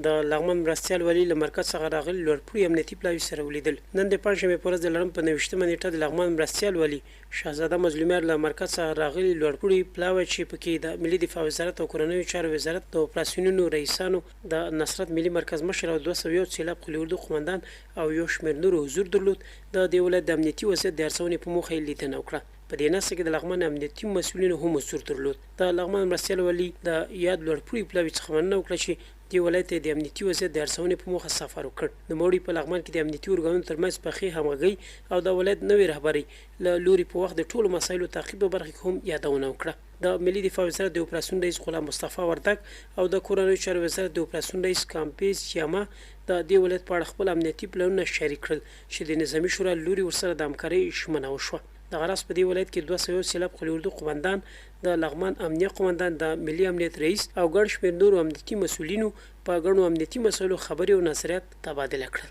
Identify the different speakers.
Speaker 1: د لغمان مرستیال والي له مرکز څخه راغلي لوړپوړي امنیتي پلاوي سره ولیدل. نن د پنجشنبې په ورځ د لړم په 29مه نیټه د لغمان مرستیال والي شهزاده مظلوم له مرکز څخه راغلي لوړپوړي پلاوي چې پکې د ملي دفاع وزارت او کورنیو چارو وزارت د اوپراسیونونو رئيسانو د نصرت ملي مرکز مشر او 201 سیلاب اردو قومندان او یو شمېر نورو حضور درلود. د ولایت د امنیتي وضعیت د ارزونې په موخه یې لیدنه وکړه. په دې نسخه کې د لغمان امنیتي مسؤلینو هم حضور درلود. د لغمان مرستیال والي د یاد لوړپوړي پلاوي څخه مننه وکړه چې د ولایت د امنیتي وضعیت د ارزونې په موخه سفر وکړ. د موړي په لغمان کې د امنیتي ارګانونو ترمنځ پخې همغږي او د ولایت نوې رهبري له لوري په وخت د ټولو مسایلو تعقیب په برخه کې هم یادونه وکړه. د ملي دفاع وزارت د اوپراسیون رئیس غلام مصطفی وردګ او د کورنیو چارو وزارت د اوپراسیون رئیس کامپیز یاما د دې ولایت په اړه خپل امنیتي پلانونه شریک کړل چې د نظامي شورا لوري ورسره د همکارۍ ژمنه وشوه. د غرض په دې ولایت کې 201 سیلاب اردو قومندان د لغمان امنیه قومندان د ملي امنیت رئیس او ګڼ شمېر نورو امنیتي مسؤلینو په ګڼو امنیتي مسایلو خبرې او نظریات تبادله کړل.